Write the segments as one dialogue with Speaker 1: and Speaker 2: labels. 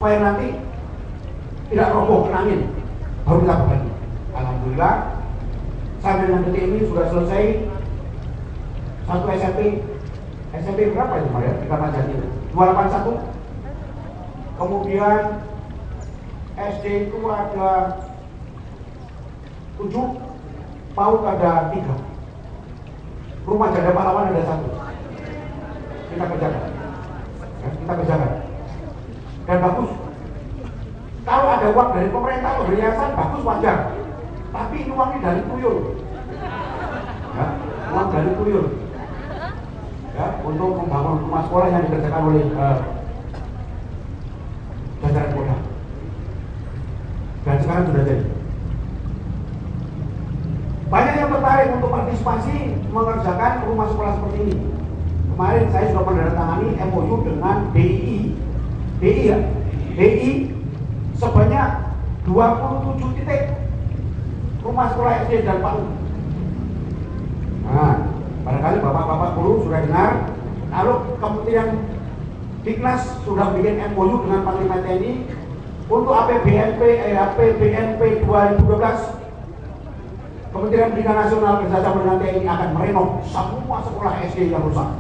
Speaker 1: supaya nanti tidak roboh kena angin, baru kita perbaiki. Alhamdulillah sampai dengan detik ini sudah selesai satu SMP berapa itu Maria? Di Kramat Jati 281. Kemudian SD itu ada 7, PAUD ada 3, rumah janda pahlawan ada 1. Kita kerjakan, ya, kita kerjakan. Dan bagus. Kalau ada uang dari pemerintah atau dari yayasan bagus wajar. Tapi ini uangnya dari tuyul, ya, uang dari tuyul, ya, untuk membangun rumah sekolah yang dikerjakan oleh jajaran Polda. Dan sekarang sudah jadi. Banyak yang tertarik untuk partisipasi mengerjakan rumah sekolah seperti ini. Kemarin saya sudah menandatangani MOU dengan DI ya, DI sebanyak 27 titik rumah sekolah SD dan PAUD. Nah, barangkali bapak-bapak guru sudah dengar, kalau Kementerian Diknas sudah bikin MOU dengan Panglima TNI untuk APBNP 2012. Kementerian Pendidikan Nasional bersama dengan TNI akan merenov semua sekolah SD yang rusak.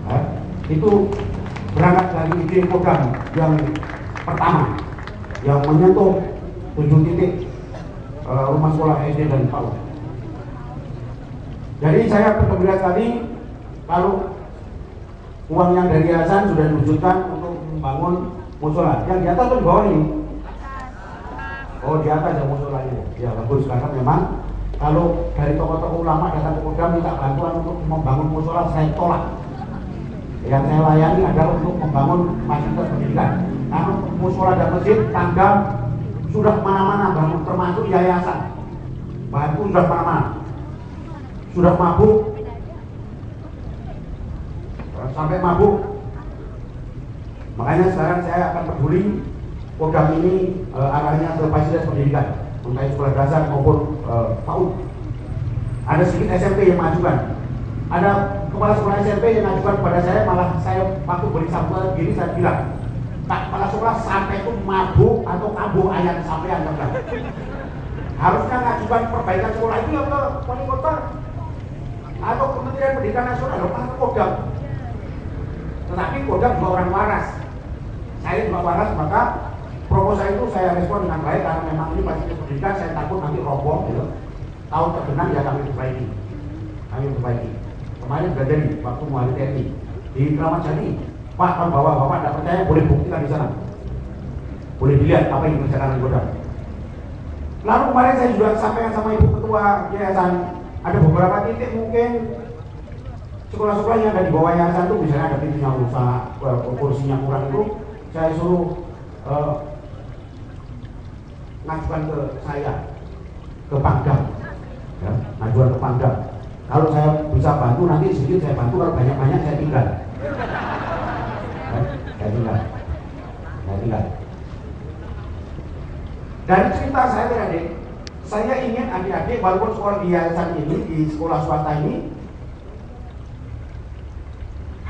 Speaker 1: Nah, itu berangkat dari ide program yang pertama yang menyentuh 7 titik rumah sekolah SD dan PAUD. Jadi saya bergembira sekali kalau uang yang dari yayasan sudah diwujudkan untuk membangun musola. Yang di atas atau di bawah ini? Oh, di atas yang musolanya. Ya bagus, karena memang kalau dari tokoh-tokoh ulama datang ke program minta bantuan untuk membangun musola, saya tolak. Yang saya layani adalah untuk membangun fasilitas pendidikan. Karena musola dan masjid, tangga sudah mana-mana, termasuk yayasan. Batu sudah mana-mana, sudah mabuk, sampai mabuk. Makanya sekarang saya akan peduli program ini arahnya ke fasilitas pendidikan, entah sekolah dasar maupun PAUD. Ada sedikit SMP yang mengajukan. Ada kepala sekolah SMP yang mengajukan kepada saya, malah saya waktu beri sampel gini saya bilang, Pak kepala sekolah sampai itu mabuk atau kabur ayam sampai yang enggak. Harusnya mengajukan perbaikan sekolah itu ke wali kota atau Kementerian Pendidikan Nasional, atau ke Kodam. Tetapi Kodam juga orang waras. Saya juga waras, maka proposal itu saya respon dengan baik karena memang ini fasilitas pendidikan, saya takut nanti roboh gitu. Tahun tergenang ya kami perbaiki. Kemarin sudah jadi waktu muhari TNI di Kramat Jati. Pak, kalau bapak tidak percaya boleh buktikan di sana. Boleh dilihat apa yang dikerjakan di Kodam. Lalu kemarin saya juga sampaikan sama Ibu Ketua Yayasan, ada beberapa titik mungkin sekolah-sekolah yang ada di bawah yayasan itu misalnya ada pintunya rusak, kursinya kurang, itu saya suruh ngajukan ke saya, ke Pangdam, ya, ngajukan ke Pangdam. Kalau saya bisa bantu nanti sedikit saya bantu, kalau banyak-banyak saya tinggal. Ya, saya tinggal. Dari cerita saya tadi, saya ingin adik-adik walaupun sekolah di yayasan ini, di sekolah swasta ini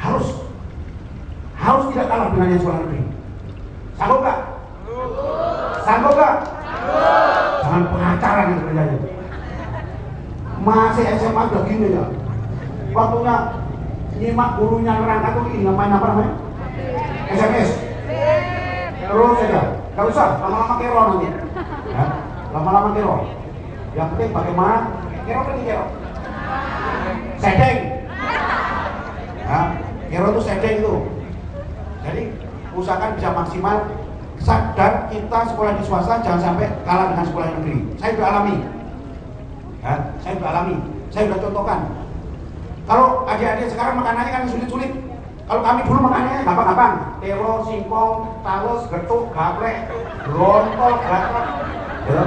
Speaker 1: harus tidak kalah dengan yang sekolah negeri. Sanggup gak? Sanggup gak? Jangan pengacara gitu kerjanya. Masih SMA udah gini ya. Waktunya nyimak gurunya nerangkan tuh ini namanya apa namanya? SMS. Terus saja, gak usah lama-lama kero nanti. Ya, lama-lama kero. Yang penting bagaimana kero sedeng. Ya, kero itu sedeng itu. Jadi usahakan bisa maksimal. Dan kita sekolah di swasta jangan sampai kalah dengan sekolah negeri. Saya sudah alami, ya, saya sudah contohkan. Kalau adik-adik sekarang makanannya kan sulit-sulit. Kalau kami dulu makanannya gampang-gampang. Telo, singkong, talus, getuk, gaplek, lontol, gaplek. Ya.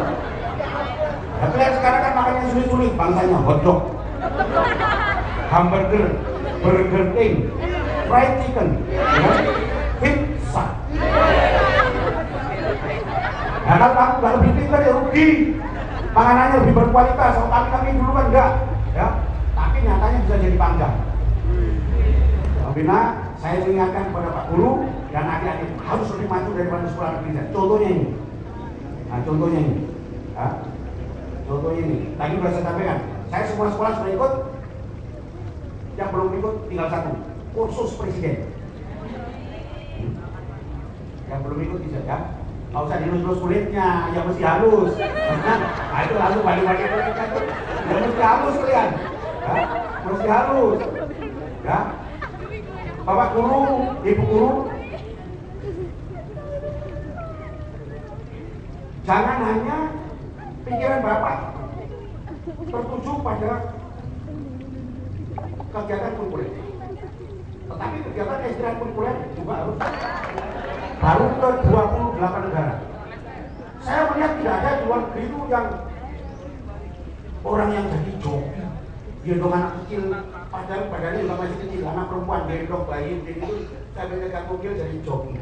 Speaker 1: Kalian sekarang kan makanannya sulit-sulit. Bangsanya hotdog, hamburger, burger king, fried chicken, ya, pizza. Nah, kalau kamu nggak lebih pintar ya rugi. Makanannya lebih berkualitas. Kalau kami dulu kan enggak, ya. Tapi nyatanya bisa jadi panggang. Bina, saya ingatkan kepada Pak Guru, dan adik-adik harus lebih maju daripada sekolah negeri saya. Contohnya ini. Nah, contohnya ini. Ya. Contohnya ini. Tadi sudah saya sampaikan. Saya semua sekolah sudah ikut. Yang belum ikut tinggal satu. Kursus presiden. Yang belum ikut bisa ya. Nggak usah dilus-lus kulitnya, yang mesti halus. Nah, itu langsung balik-balik kulitnya tuh. Yang mesti halus kalian. Ya, mesti halus. Ya. Bapak guru, ibu guru, jangan hanya pikiran bapak tertuju pada kegiatan kurikuler, tetapi kegiatan ekstrak kurikuler juga harus. Baru ke 28 negara. Saya melihat tidak ada di luar negeri itu yang orang yang jadi joki, gendong anak kecil, padahal badannya juga masih kecil, anak perempuan gendong bayi, jadi itu saya menekan mobil jadi joki.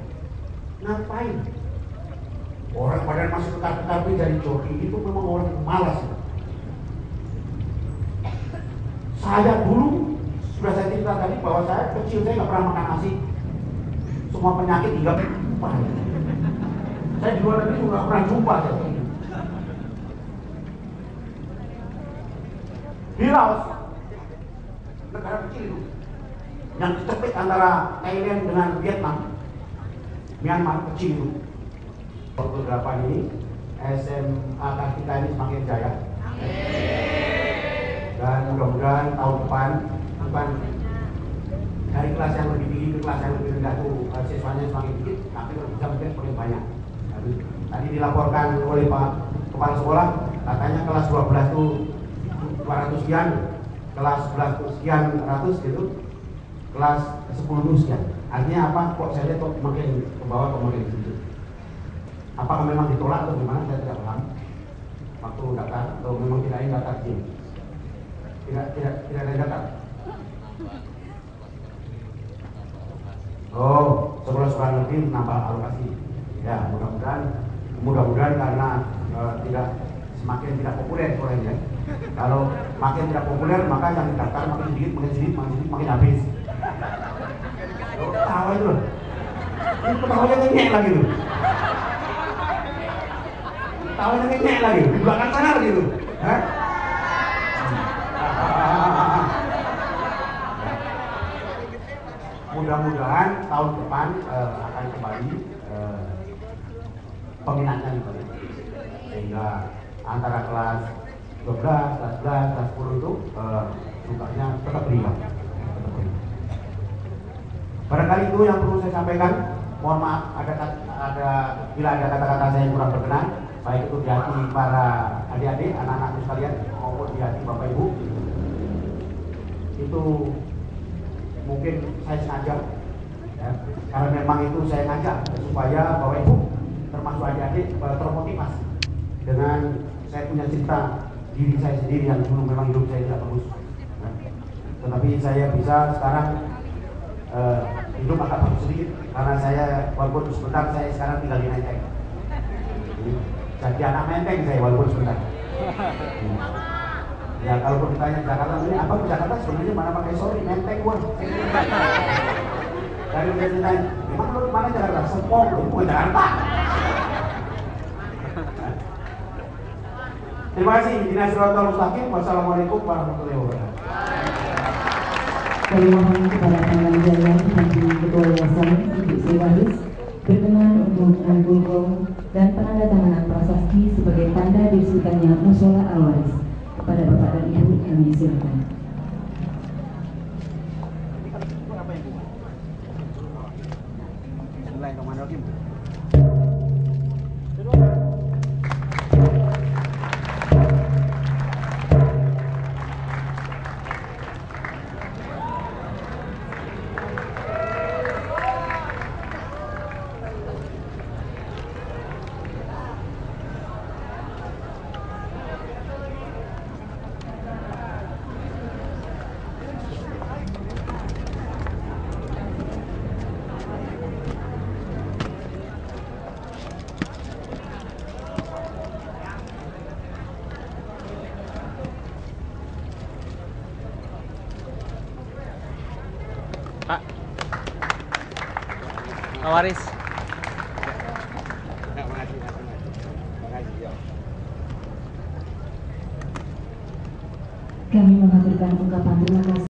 Speaker 1: Ngapain? Orang badan masih ketar-ketar jadi joki, itu memang orang malas. Saya dulu sudah saya cerita tadi bahwa saya kecil saya nggak pernah makan nasi, semua penyakit hingga saya di luar negeri juga nggak pernah jumpa saya. Di Laos, negara kecil itu, yang dicepit antara Thailand dengan Vietnam, Myanmar kecil itu. Beberapa ini SMA kita ini semakin jaya. Dan mudah-mudahan tahun depan bukan dari kelas yang lebih tinggi ke kelas yang lebih rendah itu siswanya semakin sedikit, tapi bisa mungkin semakin banyak. Tadi dilaporkan oleh Pak Kepala Sekolah, katanya kelas 12 itu 200 sekian, kelas 11 sekian ratus gitu, kelas 10 sekian. Artinya apa? Kok saya lihat kok makin ke bawah, kok makin sedikit. Apakah memang ditolak atau gimana? Saya tidak paham. Waktu daftar atau memang tidak ada daftar sini? Tidak ada daftar. Oh, sekolah-sekolah negeri menambah alokasi. Ya, mudah-mudahan karena tidak semakin tidak populer sekolahnya. Kalau makin tidak populer, maka yang daftar makin sedikit, makin habis. Oh, tahu itu loh. Ini ketawanya ngek lagi tuh. Tawanya ngek lagi di belakang sana gitu. Hah? Mudah-mudahan tahun depan akan kembali peminatnya kembali, sehingga antara kelas 12, kelas 11, kelas 10 itu jumlahnya tetap berimbang. Barangkali itu yang perlu saya sampaikan. Mohon maaf bila ada kata-kata saya yang kurang berkenan, baik itu di hati para adik-adik, anak-anakku sekalian, maupun di hati Bapak Ibu. Itu mungkin saya sengaja, ya, karena memang itu saya ngajak supaya Bapak Ibu termasuk adik-adik termotivasi dengan saya punya cerita diri saya sendiri yang dulu memang hidup saya tidak bagus, ya. Tetapi saya bisa sekarang hidup agak bagus sedikit karena saya walaupun sebentar saya sekarang tinggal di Menteng, jadi anak Menteng saya walaupun sebentar. Ya kalau ditanya Jakarta ini apa ke Jakarta sebenarnya mana pakai sorry Menteng gua. Dari udah ditanya, memang lu mana Jakarta? Serpong, lu bukan Jakarta. Terima kasih. Dinasiratul Mustaqim. Wassalamualaikum warahmatullahi wabarakatuh.
Speaker 2: Kami mohon kepada Tangan Jaya bagi Ketua Yayasan Ibu Sri Waris berkenan untuk mengambil gong dan penandatanganan prasasti sebagai tanda diresmikannya Musola Al-Waris. Kepada Bapak dan Ibu kami silakan.
Speaker 3: Pak Waris.
Speaker 2: Kami mengaturkan ungkapan terima kasih